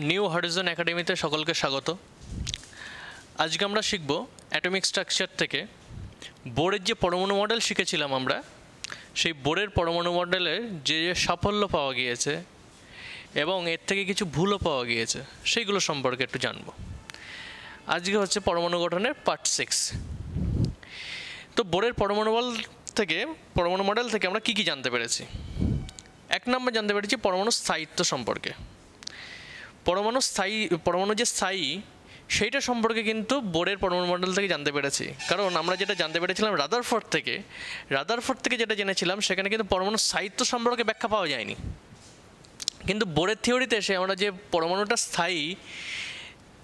New Harijan একাডেমিতে সকলকে স্বাগত। আজকে আমরা শিখব অ্যাটমিক স্ট্রাকচার থেকে বোরের যে পরমাণু মডেল শিখেছিলাম আমরা, সেই বোরের পরমাণু মডেলের যে সাফল্য পাওয়া গিয়েছে এবং এর থেকে কিছু ভুলও পাওয়া গিয়েছে সেইগুলো সম্পর্কে একটু জানব। আজকে হচ্ছে পরমাণু গঠনের পার্ট 6। তো বোরের পরমাণু মডেল থেকে আমরা কি জানতে পেরেছি? 1 নম্বর জানতে পেরেছি পরমাণু স্থায়িত্ব সম্পর্কে। পরমাণু যে স্থায়ী সেইটা সম্পর্কে কিন্তু বোরের পরমাণু মডেল থেকে জানতে পেরেছি। কারণ আমরা যেটা জানতে পেরেছিলাম রাদারফোর্ড থেকে যেটা জেনেছিলাম, সেখানে কিন্তু পরমাণু স্থায়িত্ব সম্পর্কে ব্যাখ্যা পাওয়া যায়নি। কিন্তু বোরের থিওরিতে এসে আমরা যে পরমাণুটা স্থায়ী,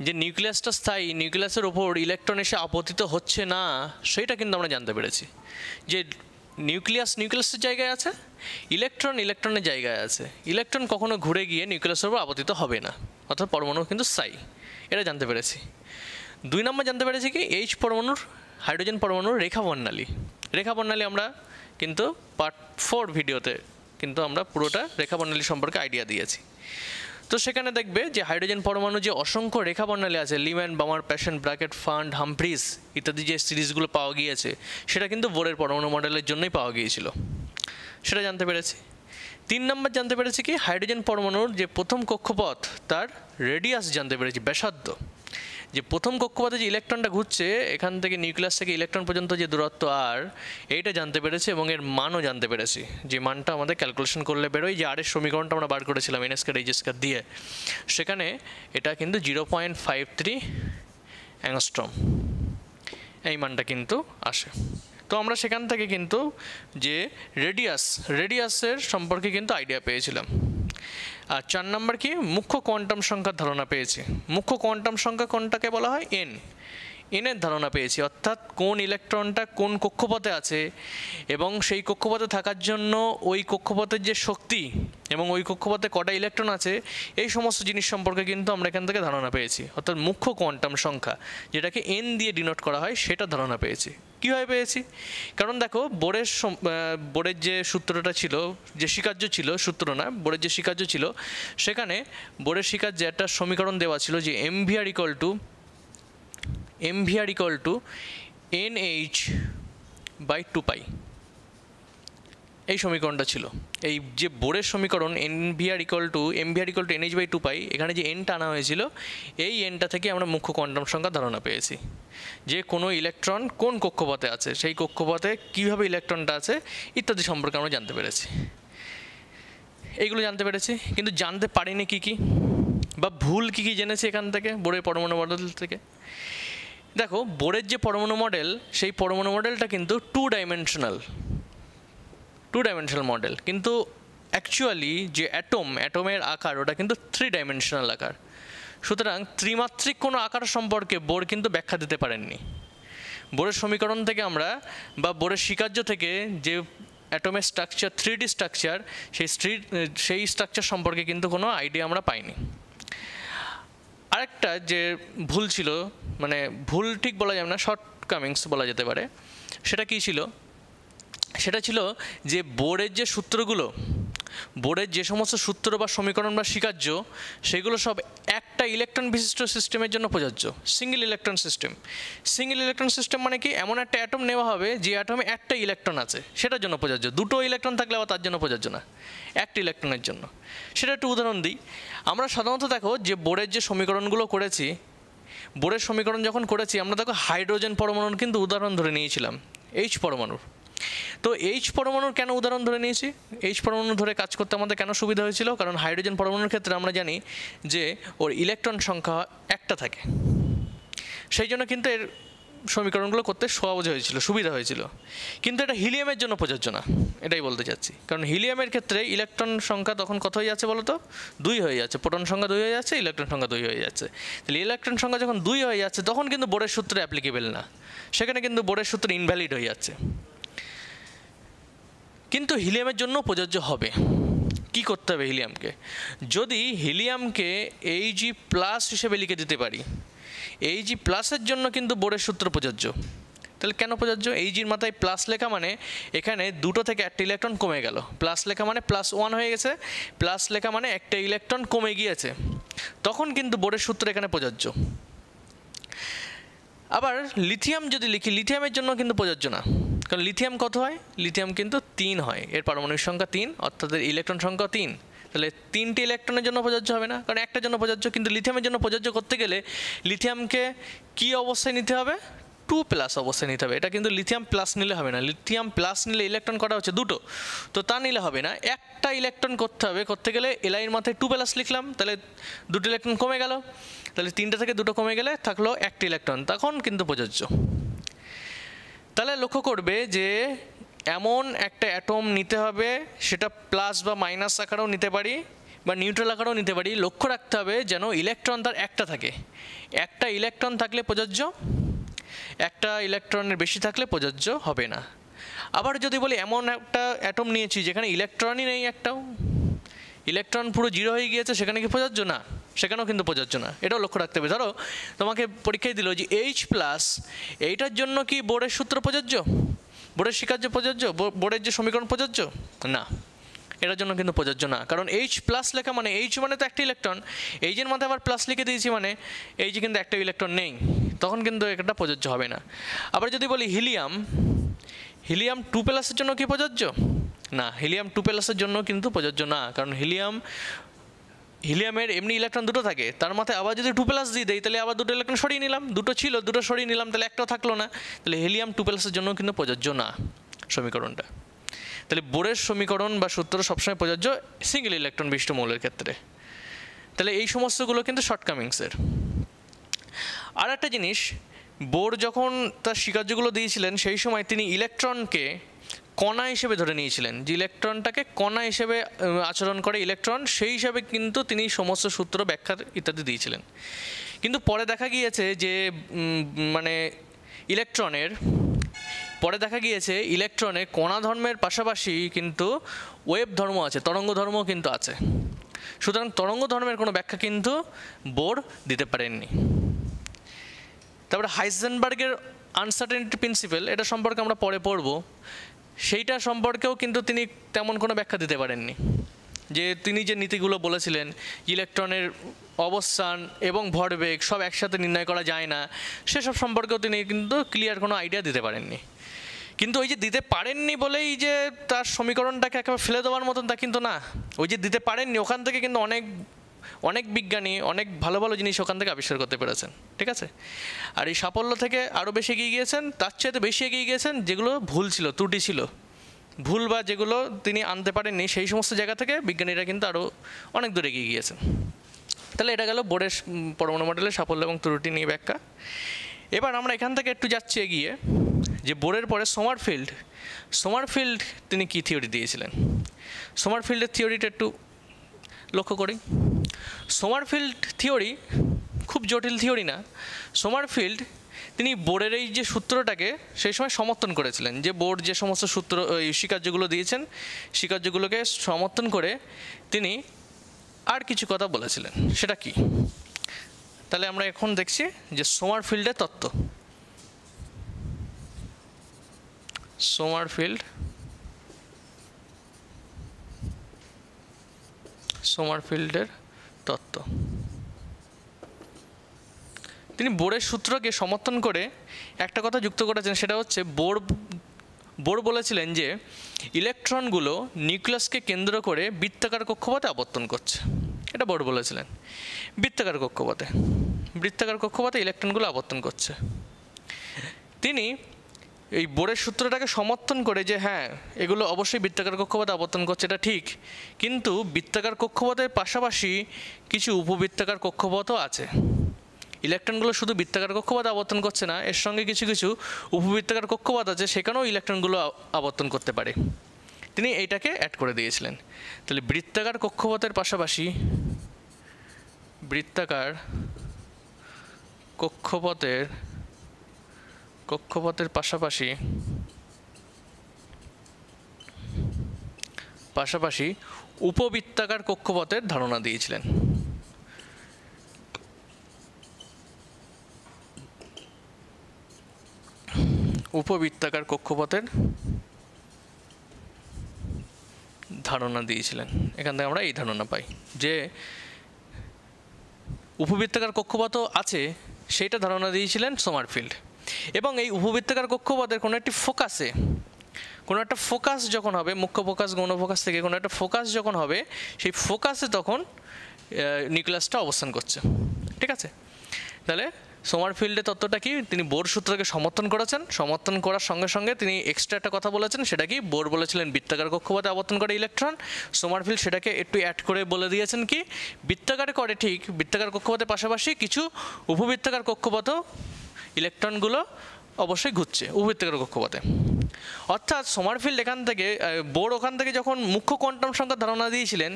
যে নিউক্লিয়াসটা স্থায়ী, নিউক্লিয়াসের ওপর ইলেকট্রন এসে আপতিত হচ্ছে না, সেটা কিন্তু আমরা জানতে পেরেছি। যে নিউক্লিয়াসের জায়গায় আছে, ইলেকট্রনের জায়গায় আছে। ইলেকট্রন কখনো ঘুরে গিয়ে নিউক্লিয়াসের উপর আপতিত হবে না, অর্থাৎ পরমাণু কিন্তু স্থায়ী, এটা জানতে পেরেছি। 2 নম্বর জানতে পেরেছি কি এইচ পরমাণুর, হাইড্রোজেন পরমাণুর রেখা বর্ণালী আমরা কিন্তু পার্ট 4 ভিডিওতে কিন্তু আমরা পুরোটা রেখা বর্ণালী সম্পর্কে আইডিয়া দিয়েছি। তো সেখানে দেখবে যে হাইড্রোজেন পরমাণু যে অসংখ্য রেখা বর্ণালী আছে, Lyman, Balmer, Paschen, Brackett, Pfund, Humphreys ইত্যাদি যে সিরিজগুলো পাওয়া গিয়েছে, সেটা কিন্তু বোরের পরমাণু মডেলের জন্যই পাওয়া গিয়েছিল, সেটা জানতে পেরেছি। 3 নম্বর জানতে পেরেছি কি হাইড্রোজেন পরমাণুর যে প্রথম কক্ষপথ, তার রেডিয়াস জানতে পেরেছি, ব্যাসার্ধ। যে প্রথম কক্ষপথে যে ইলেকট্রনটা ঘুরছে, এখান থেকে নিউক্লিয়াস থেকে ইলেকট্রন পর্যন্ত যে দূরত্ব আর, এইটা জানতে পেরেছি এবং এর মানও জানতে পেরেছি। যে মানটা আমাদের ক্যালকুলেশন করলে বেরোয়, যে আর এর সমীকরণটা আমরা বার করেছিলাম এন স্কয়ার এইচ স্কয়ার দিয়ে, সেখানে এটা কিন্তু 0.53 অ্যাংস্ট্রম এই মানটা কিন্তু আসে। তো আমরা সেখান থেকে কিন্তু যে রেডিয়াসের সম্পর্কে কিন্তু আইডিয়া পেয়েছিলাম। আর 4 নম্বর কি মুখ্য কোয়ান্টাম সংখ্যার ধারণা পেয়েছি। মুখ্য কোয়ান্টাম সংখ্যা কোনটাকে বলা হয়? এনের ধারণা পেয়েছি, অর্থাৎ কোন ইলেকট্রনটা কোন কক্ষপথে আছে এবং সেই কক্ষপথে থাকার জন্য ওই কক্ষপথের যে শক্তি এবং ওই কক্ষপথে কটা ইলেকট্রন আছে, এই সমস্ত জিনিস সম্পর্কে কিন্তু আমরা এখান থেকে ধারণা পেয়েছি। অর্থাৎ মুখ্য কোয়ান্টাম সংখ্যা, যেটাকে এন দিয়ে ডিনোট করা হয়, সেটা ধারণা পেয়েছি। কীভাবে পেয়েছি? কারণ দেখো বোরের যে সূত্রটা ছিল, যে স্বীকার্য ছিল, সূত্র না, বোরের যে স্বীকার্য ছিল, সেখানে বোরের স্বীকার্যে একটা সমীকরণ দেওয়া ছিল যে MVR equal to NH/2π। এই সমীকরণটা ছিল। এই যে বোরের সমীকরণ MVR equal to NH/2π, এখানে যে এনটা আনা হয়েছিল, এই এনটা থেকে আমরা মুখ্য কোয়ান্টাম সংখ্যা ধারণা পেয়েছি। যে কোনো ইলেকট্রন কোন কক্ষপথে আছে, সেই কক্ষপথে কীভাবে ইলেকট্রনটা আছে ইত্যাদি সম্পর্কে আমরা জানতে পেরেছি। এইগুলো জানতে পেরেছি, কিন্তু জানতে পারিনি কী বা ভুল কী জেনেছি এখান থেকে, বোরের পরমাণু মডেল থেকে। দেখো, বোরের যে পরমাণু মডেল, সেই পরমাণু মডেলটা কিন্তু টু ডাইমেনশনাল মডেল, কিন্তু অ্যাকচুয়ালি যে অ্যাটমের আকার, ওটা কিন্তু 3 ডাইমেনশনাল আকার। সুতরাং ত্রিমাত্রিক কোনো আকার সম্পর্কে বোর কিন্তু ব্যাখ্যা দিতে পারেননি। বোরের সমীকরণ থেকে আমরা বা বোরের স্বীকার্য থেকে যে অ্যাটমের স্ট্রাকচার 3D স্ট্রাকচার, সেই স্ট্রাকচার সম্পর্কে কিন্তু কোনো আইডিয়া আমরা পাইনি। আরেকটা যে ভুল ছিল, মানে ভুল ঠিক বলা যাবে না, শর্টকামিংস বলা যেতে পারে, সেটা কী ছিল? সেটা ছিল যে বোরের যে সূত্রগুলো, বোরের যে সমস্ত সূত্র বা সমীকরণ বা স্বীকার্য, সেগুলো সব একটা ইলেকট্রন বিশিষ্ট সিস্টেমের জন্য প্রযোজ্য। সিঙ্গেল ইলেকট্রন সিস্টেম মানে কি? এমন একটা অ্যাটম নেওয়া হবে যে অ্যাটমে একটা ইলেকট্রন আছে, সেটার জন্য প্রযোজ্য। 2টো ইলেকট্রন থাকলে আবার তার জন্য প্রযোজ্য না, একটা ইলেকট্রনের জন্য। সেটা একটু উদাহরণ দিই। আমরা সাধারণত দেখো যে বোরের যে সমীকরণগুলো করেছি, বোরের সমীকরণ যখন করেছি, আমরা দেখো হাইড্রোজেন পরমাণুর কিন্তু উদাহরণ ধরে নিয়েছিলাম, এইচ পরমাণুর। তো এইচ পরমাণুর কেন উদাহরণ ধরে নিয়েছি? এইচ পরমাণু ধরে কাজ করতে আমাদের কেন সুবিধা হয়েছিল? কারণ হাইড্রোজেন পরমাণুর ক্ষেত্রে আমরা জানি যে ওর ইলেকট্রন সংখ্যা একটা থাকে, সেই জন্য কিন্তু এর সমীকরণগুলো করতে সুবিধা হয়েছিল। কিন্তু এটা হিলিয়ামের জন্য প্রযোজ্য না, এটাই বলতে চাচ্ছি। কারণ হিলিয়ামের ক্ষেত্রে ইলেকট্রন সংখ্যা তখন কত হয়ে যাচ্ছে বলো তো? 2 হয়ে যাচ্ছে। প্রোটন সংখ্যা 2 হয়ে যাচ্ছে, ইলেকট্রন সংখ্যা 2 হয়ে যাচ্ছে। তাহলে ইলেকট্রন সংখ্যা যখন 2 হয়ে যাচ্ছে, তখন কিন্তু বোরের সূত্র অ্যাপ্লিকেবল না, সেখানে কিন্তু বোরের সূত্র ইনভ্যালিড হয়ে যাচ্ছে। কিন্তু হিলিয়ামের জন্য প্রযোজ্য হবে। কি করতে হবে হিলিয়ামকে? যদি হিলিয়ামকে Ag+ হিসেবে লিখে দিতে পারি, Ag+-এর জন্য কিন্তু বোরের সূত্র প্রযোজ্য। তাহলে কেন প্রযোজ্য? Ag-র মাথায় প্লাস লেখা মানে এখানে 2টো থেকে একটা ইলেকট্রন কমে গেল। প্লাস লেখা মানে +1 হয়ে গেছে, প্লাস লেখা মানে একটা ইলেকট্রন কমে গিয়েছে। তখন কিন্তু বোরের সূত্র এখানে প্রযোজ্য। আবার লিথিয়াম যদি লিখি, লিথিয়ামের জন্য কিন্তু প্রযোজ্য না, কারণ লিথিয়াম কত হয়? লিথিয়াম কিন্তু 3 হয়, এর পারমাণবিক সংখ্যা 3, অর্থাৎ এর ইলেকট্রন সংখ্যা 3। তাহলে 3টি ইলেকট্রনের জন্য প্রযোজ্য হবে না, কারণ একটার জন্য প্রযোজ্য। কিন্তু লিথিয়ামের জন্য প্রযোজ্য করতে গেলে লিথিয়ামকে কী অবস্থায় নিতে হবে? 2+ অবস্থায় নিতে হবে। এটা কিন্তু লিথিয়াম প্লাস নিলে হবে না, লিথিয়াম প্লাস নিলে ইলেকট্রন করা হচ্ছে 2টো, তো তা নিলে হবে না, একটা ইলেকট্রন করতে হবে। করতে গেলে এলআইয়ের মাথায় 2+ লিখলাম, তাহলে 2টো ইলেকট্রন কমে গেল, তাহলে 3টে থেকে 2টো কমে গেলে থাকলো একটা ইলেকট্রন, তখন কিন্তু প্রযোজ্য। তাহলে লক্ষ্য করবে যে এমন একটা অ্যাটম নিতে হবে, সেটা প্লাস বা মাইনাস আকারেও নিতে পারি বা নিউট্রাল আকারেও নিতে পারি। লক্ষ্য রাখতে হবে যেন ইলেকট্রন তার একটা থাকে, একটা ইলেকট্রন থাকলে প্রযোজ্য, একটা ইলেকট্রনের বেশি থাকলে প্রযোজ্য হবে না। আবার যদি বলি এমন একটা অ্যাটম নিয়েছি যেখানে ইলেকট্রনই নেই, একটাও ইলেকট্রন পুরো 0 হয়ে গিয়েছে, সেখানে কি প্রযোজ্য? না, সেখানেও কিন্তু প্রযোজ্য না, এটাও লক্ষ্য রাখতে হবে। ধরো তোমাকে পরীক্ষায় দিল যে H+, এইটার জন্য কি বোরের সূত্র প্রযোজ্য, বোরের স্বীকার্য প্রযোজ্য, বোরের যে সমীকরণ প্রযোজ্য? না, এটার জন্য কিন্তু প্রযোজ্য না, কারণ H+ লেখা মানে H মানে তো একটা ইলেকট্রন, এইচের মাথায় আবার প্লাস লিখে দিয়েছি মানে এইচে কিন্তু একটা ইলেকট্রন নেই, তখন কিন্তু এটা প্রযোজ্য হবে না। আবার যদি বলি হিলিয়াম, হিলিয়াম 2+ জন্য কি প্রযোজ্য? না, হিলিয়াম 2+ জন্য কিন্তু প্রযোজ্য না, কারণ হিলিয়ামের এমনি ইলেকট্রন 2টো থাকে, তার মাথায় আবার যদি 2+ দিয়ে দেয় তাহলে আবার 2টো ইলেকট্রন সরিয়ে নিলাম, 2টো ছিল 2টো সরিয়ে নিলাম, তাহলে একটাও থাকলো না, তাহলে হিলিয়াম 2+ জন্য কিন্তু প্রযোজ্য না সমীকরণটা। তাহলে বোরের সমীকরণ বা সূত্র সবসময় প্রযোজ্য সিঙ্গেল ইলেকট্রন বিশিষ্ট মৌলের ক্ষেত্রে। তাহলে এই সমস্তগুলো কিন্তু শর্টকামিংসের। আর একটা জিনিস, বোর যখন তার স্বীকার্যগুলো দিয়েছিলেন সেই সময় তিনি ইলেকট্রনকে কণা হিসেবে ধরে নিয়েছিলেন, যে ইলেকট্রনটাকে কণা হিসেবে আচরণ করে ইলেকট্রন, সেই হিসাবে কিন্তু তিনি সমস্ত সূত্র ব্যাখ্যা ইত্যাদি দিয়েছিলেন। কিন্তু পরে দেখা গিয়েছে যে ইলেকট্রনের কণা ধর্মের পাশাপাশি কিন্তু ওয়েভ ধর্ম আছে, তরঙ্গ ধর্মও কিন্তু আছে। সুতরাং তরঙ্গ ধর্মের কোনো ব্যাখ্যা কিন্তু বোর দিতে পারেননি। তারপরে হাইজেনবার্গের আনসার্টেনিটি প্রিন্সিপাল, এটা সম্পর্কে আমরা পরে পড়ব, সেইটা সম্পর্কেও কিন্তু তিনি তেমন কোনো ব্যাখ্যা দিতে পারেননি। যে তিনি যে নীতিগুলো বলেছিলেন, ইলেকট্রনের অবস্থান এবং ভরবেগ সব একসাথে নির্ণয় করা যায় না, সেসব সম্পর্কেও তিনি কিন্তু ক্লিয়ার কোনো আইডিয়া দিতে পারেননি। কিন্তু ওই যে দিতে পারেননি বলেই যে তার সমীকরণটাকে একেবারে ফেলে দেওয়ার মতন তা কিন্তু না, ওই যে দিতে পারেননি ওখান থেকে কিন্তু অনেক বিজ্ঞানী অনেক ভালো ভালো জিনিস ওখান থেকে আবিষ্কার করতে পেরেছেন, ঠিক আছে। আর এই সাফল্য থেকে আরও বেশি এগিয়ে গিয়েছেন, তার চাইতে বেশি এগিয়ে গিয়েছেন যেগুলো ভুল ছিল, ত্রুটি ছিল, ভুল বা যেগুলো তিনি আনতে পারেননি, সেই সমস্ত জায়গা থেকে বিজ্ঞানীরা কিন্তু আরও অনেক দূর এগিয়ে গিয়েছেন। তাহলে এটা গেল বোরের পরমাণু মডেলের সাফল্য এবং ত্রুটি নিয়ে ব্যাখ্যা। এবার আমরা এখান থেকে একটু যাচ্ছি এগিয়ে, যে বোরের পরে সোমারফিল্ড তিনি কী থিওরি দিয়েছিলেন। সোমারফিল্ডের থিওরিটা একটু লক্ষ্য করি। সোমারফিল্ড থিওরি খুব জটিল থিওরি না। সোমারফিল্ড তিনি বোরের এই যে সূত্রটাকে সেই সময় সমর্থন করেছিলেন, যে বোর যে সমস্ত সূত্র স্বীকার্যগুলো দিয়েছেন, স্বীকার্যগুলোকে সমর্থন করে তিনি আর কিছু কথা বলেছিলেন। সেটা কি? তাহলে আমরা এখন দেখছি যে সোমারফিল্ডের তত্ত্ব। সোমারফিল্ডের তত্ত্ব। তিনি বোরের সূত্রকে সমর্থন করে একটা কথা যুক্ত করেছেন, সেটা হচ্ছে বোর বলেছিলেন যে ইলেকট্রনগুলো নিউক্লিয়াসকে কেন্দ্র করে বৃত্তাকার কক্ষপথে আবর্তন করছে। এটা বোর বলেছিলেন, বৃত্তাকার কক্ষপথে ইলেকট্রনগুলো আবর্তন করছে। তিনি এই বোরের সূত্রটাকে সমর্থন করে যে হ্যাঁ, এগুলো অবশ্যই বৃত্তাকার কক্ষপথে আবর্তন করছে, এটা ঠিক, কিন্তু বৃত্তাকার কক্ষপথের পাশাপাশি কিছু উপবৃত্তাকার কক্ষপথও আছে। ইলেকট্রনগুলো শুধু বৃত্তাকার কক্ষপথে আবর্তন করছে না, এর সঙ্গে কিছু কিছু উপবৃত্তাকার কক্ষপথ আছে, সেখানেও ইলেকট্রনগুলো আবর্তন করতে পারে। তিনি এইটাকে অ্যাড করে দিয়েছিলেন। তাহলে বৃত্তাকার কক্ষপথের পাশাপাশি বৃত্তাকার কক্ষপথের পাশাপাশি উপবৃত্তাকার কক্ষপথের ধারণা দিয়েছিলেন। উপবৃত্তাকার কক্ষপথের ধারণা দিয়েছিলেন। এখান থেকে আমরা এই ধারণা পাই যে উপবৃত্তাকার কক্ষপথ আছে সেইটা ধারণা দিয়েছিলেন সোমারফিল্ড। এবং এই উপবৃত্তাকার কক্ষপথের কোনো একটি ফোকাসে, কোনো একটা ফোকাস যখন হবে, মুখ্য ফোকাস গৌণ ফোকাস থেকে কোনো একটা ফোকাস যখন হবে, সেই ফোকাসে তখন নিউক্লিয়াসটা অবস্থান করছে। ঠিক আছে, তাহলে সোমারফিল্ডের তত্ত্বটা কি, তিনি বোর সূত্রকে সমর্থন করেছেন। সমর্থন করার সঙ্গে সঙ্গে তিনি এক্সট্রা একটা কথা বলেছেন, সেটা কি, বোর বলেছিলেন বৃত্তাকার কক্ষপথে আবর্তন করে ইলেকট্রন, সোমারফিল্ড সেটাকে একটু অ্যাড করে বলে দিয়েছেন কি, বৃত্তাকারে করে ঠিক, বৃত্তাকার কক্ষপথের পাশাপাশি কিছু উপবৃত্তাকার কক্ষপথও ইলেকট্রনগুলো অবশ্যই ঘুরছে উপবৃত্তাকার কক্ষপথে। অর্থাৎ সোমারফিল্ড এখান থেকে, বোর ওখান থেকে যখন মুখ্য কোয়ান্টাম সংখ্যার ধারণা দিয়েছিলেন,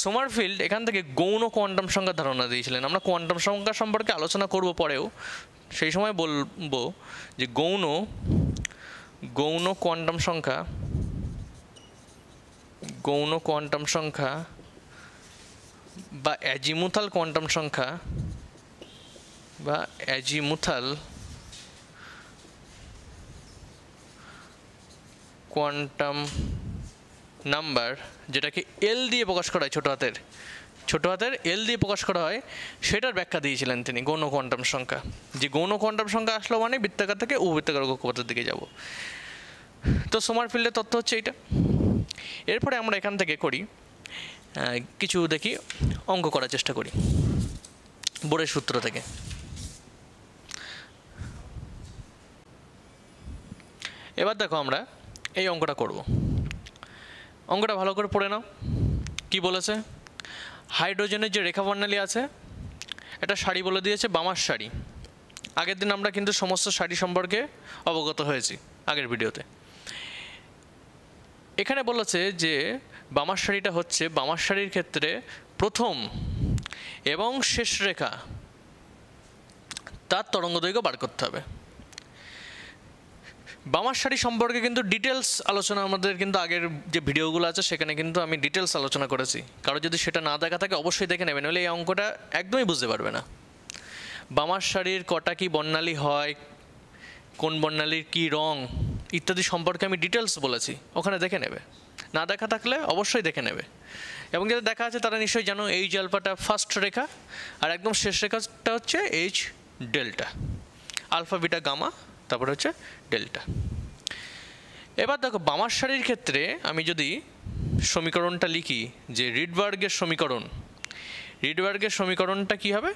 সোমারফিল্ড এখান থেকে গৌণ কোয়ান্টাম সংখ্যার ধারণা দিয়েছিলেন। আমরা কোয়ান্টাম সংখ্যা সম্পর্কে আলোচনা করব পরেও, সেই সময় বলবো যে গৌণ কোয়ান্টাম সংখ্যা বা অ্যাজিমুথাল কোয়ান্টাম সংখ্যা বা অ্যাজিমুথাল কোয়ান্টাম নাম্বার, যেটাকে এল দিয়ে প্রকাশ করা হয়, ছোটো হাতের এল দিয়ে প্রকাশ করা হয়, সেটার ব্যাখ্যা দিয়েছিলেন তিনি, গৌণ কোয়ান্টাম সংখ্যা। যে গৌণ কোয়ান্টাম সংখ্যা আসলো মানে বৃত্তাকার থেকে উপবৃত্তাকার কক্ষপথের দিকে যাব। তো সোমারফিল্ডের তত্ত্ব হচ্ছে এইটা। এরপরে আমরা এখান থেকে করি কিছু, দেখি অঙ্ক করার চেষ্টা করি বোরের সূত্র থেকে। এবার দেখো আমরা এই অঙ্কটা করব। অঙ্কটা ভালো করে পড়ে নাও। কি বলেছে, হাইড্রোজেনের যে রেখা বর্ণালী আছে, একটা সারি বলে দিয়েছে, বামার সারি। আগের দিন আমরা কিন্তু সমস্ত সারি সম্পর্কে অবগত হয়েছি আগের ভিডিওতে। এখানে বলেছে যে বামার সারিটা হচ্ছে, বামার সারির ক্ষেত্রে প্রথম এবং শেষ রেখা তার তরঙ্গদৈর্ঘ্য বার করতে হবে। বামার সারি সম্পর্কে কিন্তু ডিটেলস আলোচনা আমাদের কিন্তু আগের যে ভিডিওগুলো আছে সেখানে কিন্তু আমি ডিটেলস আলোচনা করেছি। কারো যদি সেটা না দেখা থাকে অবশ্যই দেখে নেবেন, নইলে এই অঙ্কটা একদমই বুঝতে পারবে না। বামার সারির কটা কি বর্ণালী হয়, কোন বর্ণালীর কি রং ইত্যাদি সম্পর্কে আমি ডিটেলস বলেছি, ওখানে দেখে নেবে। না দেখা থাকলে অবশ্যই দেখে নেবে। এবং যাদের দেখা আছে তারা নিশ্চয়ই জানো, এইচ আলফাটা ফার্স্ট রেখা, আর একদম শেষ রেখাটা হচ্ছে H delta, alpha beta gamma, তারপরে হচ্ছে ডেল্টা। এবার দেখো বামার সারির ক্ষেত্রে আমি যদি সমীকরণটা লিখি, যে রিডবার্গের সমীকরণটা কি হবে,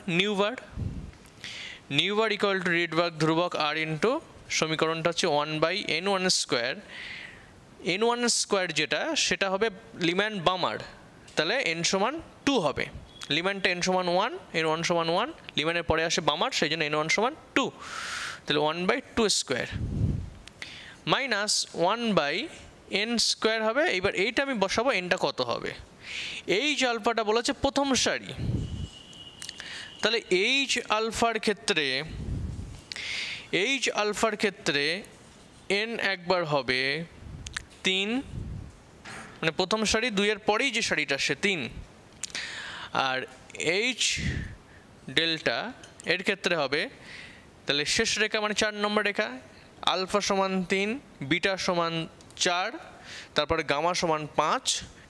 নিউবার ইকুয়াল টু রিডবার্গ ধ্রুবক আর ইন্টু সমীকরণটা হচ্ছে 1/n1 স্কোয়ার, যেটা সেটা হবে লিম্যান্ড বামার, তাহলে n সমান 2 হবে। লিম্যান্ডটা n সমান 1, n1 সমান 1, লিম্যানের পরে আসে বামার, সেই জন্য n1 সমান 2, তাহলে 1/2 স্কোয়ার মাইনাস 1/n স্কোয়ার হবে। এইবার এইটা আমি বসাবো, এনটা কত হবে, এইচ আলফাটা বলেছে প্রথম সারি, তাহলে এইচ আলফার ক্ষেত্রে n একবার হবে 3, মানে প্রথম সারি 2 এর পরেই যে সারিটা আসে 3, আর এইচ ডেল্টা এর ক্ষেত্রে হবে, তাহলে শেষ রেখা মানে 4 নম্বর রেখা, আলফা সমান 3, বিটা সমান 4, তারপরে গামা সমান 5,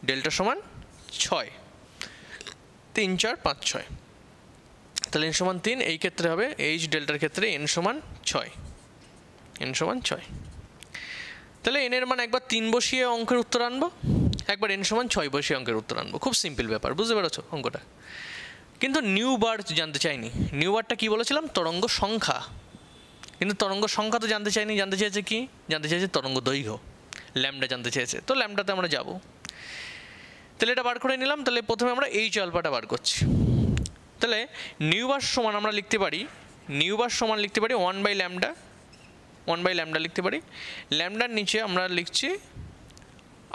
ডেল্টা সমান 6, 3 4 5 6, তাহলে n সমান 3, এই ক্ষেত্রে হবে এইচ ডেল্টার ক্ষেত্রে n সমান 6, তাহলে n এর মান একবার 3 বসিয়ে অঙ্কের উত্তর আনবো, একবার n সমান 6 বসিয়ে অঙ্কের উত্তর আনবো। খুব সিম্পল ব্যাপার, বুঝতে পেরেছো অঙ্কটা। কিন্তু নিউ বার জানতে চাইনি। নিউ বারটা কী বলেছিলাম, তরঙ্গ সংখ্যা। কিন্তু তরঙ্গ সংখ্যা তো জানতে চাইনি, জানতে চেয়েছে কি, জানতে চেয়েছে তরঙ্গ দৈর্ঘ্য, ল্যামডা জানতে চেয়েছে। তো ল্যামডাতে আমরা যাব, তাহলে এটা বার করে নিলাম। তাহলে প্রথমে আমরা এইচ আলফাটা বার করছি। তাহলে নিউ বার সমান আমরা লিখতে পারি, 1/λ লিখতে পারি। ল্যামডার নিচে আমরা লিখছি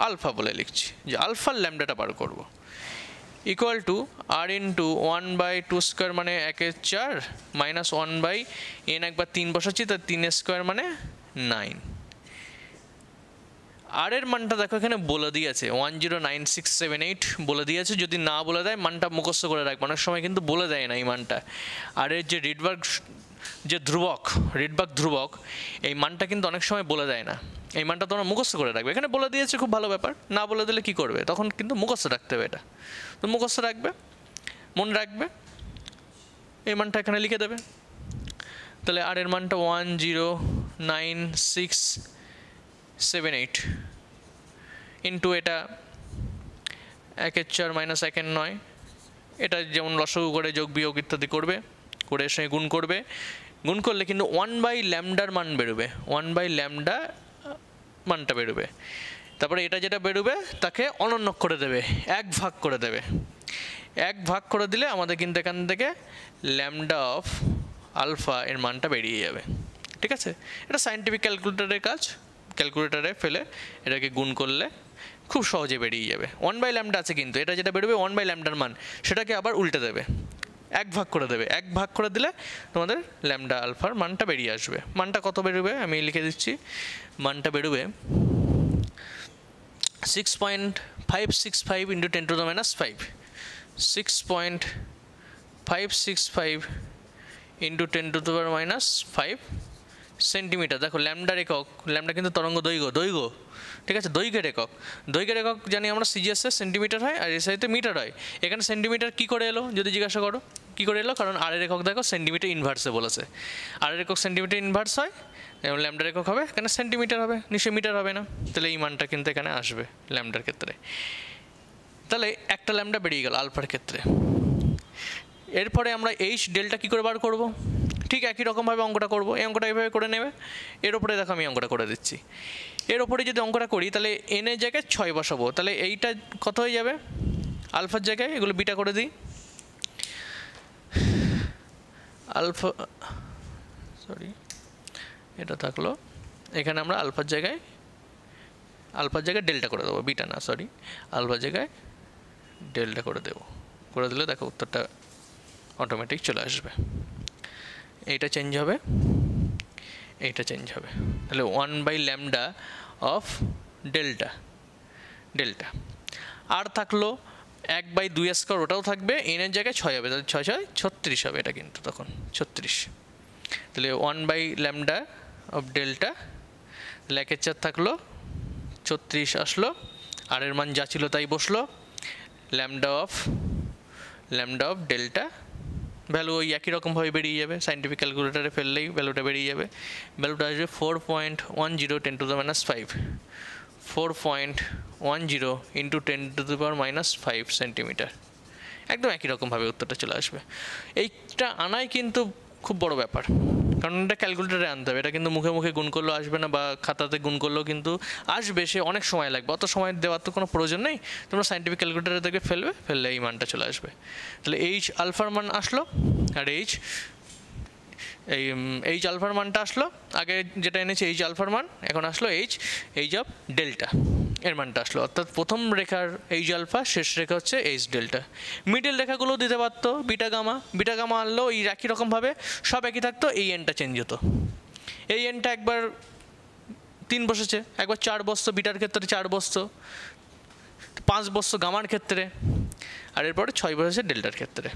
আলফা বলে লিখছি, যে আলফার ল্যামডাটা বার করব, equal to R into 1/2 square মানে 1/4 মাইনাস 1/n একবার 3 বসাচ্ছি, তার 3 স্কোয়ার মানে 9। আর এর মানটা দেখো এখানে বলে দিয়েছে 109678 বলে দিয়েছে। যদি না বলে দেয় মানটা মুখস্থ করে রাখবে, অনেক সময় কিন্তু বলে দেয় না এই মানটা। আর এর যে রিডবার্গ ধ্রুবক এই মানটা কিন্তু অনেক সময় বলে দেয় না, এই মানটা তোমরা মুখস্থ করে রাখবে। এখানে বলে দিয়েছে, খুব ভালো ব্যাপার। না বলে দিলে কি করবে, তখন কিন্তু মুখস্থ রাখতে হবে। এটা তো মুখস্থ রাখবে, মনে রাখবে। এই মানটা এখানে লিখে দেবে। তাহলে আর এর মানটা 10967 ইন্টু এটা 1/4 - 1/9, এটা যেমন লসাগু করে যোগ বিয়োগ ইত্যাদি করবে, করে এর সঙ্গে গুণ করবে। গুণ করলে কিন্তু 1/λ মান বেরোবে, 1/λ মানটা বেরোবে। তারপরে এটা যেটা বেরোবে তাকে অনন্য করে দেবে, 1 ভাগ করে দেবে। 1 ভাগ করে দিলে আমাদের কিন্তু এখান থেকে ল্যামডা অফ আলফা এর মানটা বেরিয়ে যাবে। ঠিক আছে, এটা সায়েন্টিফিক ক্যালকুলেটরের কাজ। ক্যালকুলেটরে ফেলে এটাকে গুণ করলে খুব সহজে বেরিয়ে যাবে। 1/λ আছে, কিন্তু এটা যেটা বেরোবে 1/λ মান, সেটাকে আবার উল্টে দেবে, 1 ভাগ করে দেবে। 1 ভাগ করে দিলে তোমাদের ল্যামডা আলফার মানটা বেরিয়ে আসবে। মানটা কত বেরোবে আমি লিখে দিচ্ছি। মানটা বেরোবে 6.565 × 10⁻⁵, 6.565 × 10⁻⁵ সেন্টিমিটার। দেখো ল্যামডার একক, ল্যামডা কিন্তু তরঙ্গ দৈর্ঘ্য, ঠিক আছে, দৈর্ঘ্যের একক। দৈর্ঘ্যের একক জানি আমরা সিজিএসে সেন্টিমিটার হয়, আর এসআইতে মিটার হয়। এখানে সেন্টিমিটার কী করে এলো যদি জিজ্ঞাসা করো, কী করে এলো? কারণ আর এর একক দেখো সেন্টিমিটার ইনভার্সে বলেছে, আর এর একক সেন্টিমিটার ইনভার্স হয়, এবং ল্যামডার একক হবে এখানে সেন্টিমিটার হবে, নিশ্চয়ই মিটার হবে না। তাহলে এই মানটা কিন্তু এখানে আসবে ল্যামডার ক্ষেত্রে। তাহলে একটা ল্যামডা বেরিয়ে গেল আলফার ক্ষেত্রে। এরপরে আমরা এইচ ডেল্টা কী করে বার করবো? ঠিক একই রকমভাবে অঙ্কটা করবো। এই অঙ্কটা এইভাবে করে নেবে। এর ওপরে দেখো আমি অঙ্কটা করে দিচ্ছি। এর ওপরে যদি অঙ্কটা করি তাহলে এন এর জায়গায় 6 বসাবো। তাহলে এইটা কত হয়ে যাবে আলফার জায়গায়? এগুলো বিটা করে দিই। আলফা, সরি এটা থাকলো, এখানে আমরা আলফার জায়গায় ডেল্টা করে দেবো, বিটা না, সরি, আলফার জায়গায় ডেল্টা করে দেবো। করে দিলে দেখো উত্তরটা অটোমেটিক চলে আসবে। এইটা চেঞ্জ হবে, এইটা চেঞ্জ হবে। তাহলে 1/λ অফ ডেল্টা। আর থাকলো 1/2² ওটাও থাকবে, এনের জায়গায় 6 হবে, তাহলে 6 × 6 = 36 হবে এটা কিন্তু তখন 36। তাহলে 1/λ অফ ডেল্টা, তাহলে 1/4 থাকলো, 36 আসলো, আর এর মান যা ছিল তাই বসলো। ল্যামডা অফ ডেল্টা ভ্যালু ওই একই রকমভাবে বেরিয়ে যাবে, সায়েন্টিফিক ক্যালকুলেটারে ফেললেই ভ্যালুটা বেরিয়ে যাবে। ভ্যালুটা আসবে 4.10 × 10⁻⁵, 4.10 × 10⁻⁵ সেন্টিমিটার। একদম একই রকমভাবে উত্তরটা চলে আসবে। এইটা আনাই কিন্তু খুব বড় ব্যাপার, কারণ এটা ক্যালকুলেটারে আনতে হবে। এটা কিন্তু মুখে মুখে গুণ করলেও আসবে না, বা খাতাতে গুণ করলেও কিন্তু আসবে, সে অনেক সময় লাগবে। অত সময় দেওয়ার তো কোনো প্রয়োজন নেই। তোমরা সায়েন্টিফিক ক্যালকুলেটারে দেখবে ফেললে এই মানটা চলে আসবে। তাহলে এইচ আলফার মান আসলো, আর এইচ আলফার মানটা আসলো। আগে যেটা এনেছে এইচ আলফার মান, এখন আসলো এইচ অফ ডেল্টা এর মানটা আসলো। অর্থাৎ প্রথম রেখার এইচ আলফা, শেষ রেখা হচ্ছে এইচ ডেল্টা। মিডল রেখাগুলো দিতে পারতো বিটা গামা আনলেও এই একই রকমভাবে সব একই থাকতো, এই এনটা চেঞ্জ হতো। এই এনটা একবার 3 বসেছে, একবার 4 বসতো, বিটার ক্ষেত্রে 4 বসতো, 5 বসতো গামার ক্ষেত্রে, আর এরপরে 6 বসেছে ডেল্টার ক্ষেত্রে।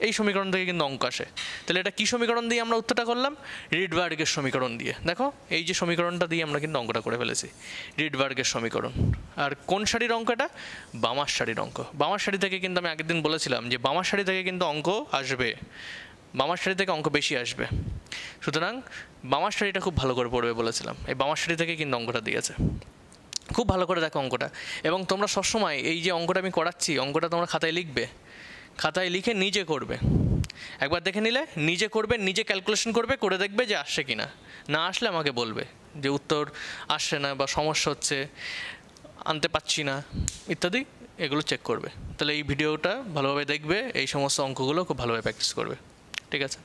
এই সমীকরণ থেকে কিন্তু অঙ্ক আসে। তাহলে এটা কী সমীকরণ দিয়ে আমরা উত্তরটা করলাম? রিডবার্গের সমীকরণ দিয়ে। দেখো এই যে সমীকরণটা দিয়ে আমরা কিন্তু অঙ্কটা করে ফেলেছি, রিডবার্গের সমীকরণ। আর কোন সারির অঙ্ক এটা? বামার সারির অঙ্ক। বামার সারি থেকে কিন্তু আমি আগের দিন বলেছিলাম যে বামার সারি থেকে কিন্তু অঙ্ক আসবে, বামার সারি থেকে অঙ্ক বেশি আসবে। সুতরাং বামার সারিটা খুব ভালো করে পড়বে বলেছিলাম, এই বামার সারি থেকে কিন্তু অঙ্কটা দিয়েছে। খুব ভালো করে দেখো অঙ্কটা, এবং তোমরা সবসময় এই যে অঙ্কটা আমি করাচ্ছি, অঙ্কটা তোমরা খাতায় লিখবে, খাতায় লিখে নিজে করবে। একবার দেখে নিলে নিজে করবে, নিজে ক্যালকুলেশন করবে, করে দেখবে যে আসছে কি না। না আসলে আমাকে বলবে যে উত্তর আসছে না, বা সমস্যা হচ্ছে, আনতে পারছি না ইত্যাদি, এগুলো চেক করবে। তাহলে এই ভিডিওটা ভালোভাবে দেখবে, এই সমস্ত অঙ্কগুলো খুব ভালোভাবে প্র্যাকটিস করবে। ঠিক আছে।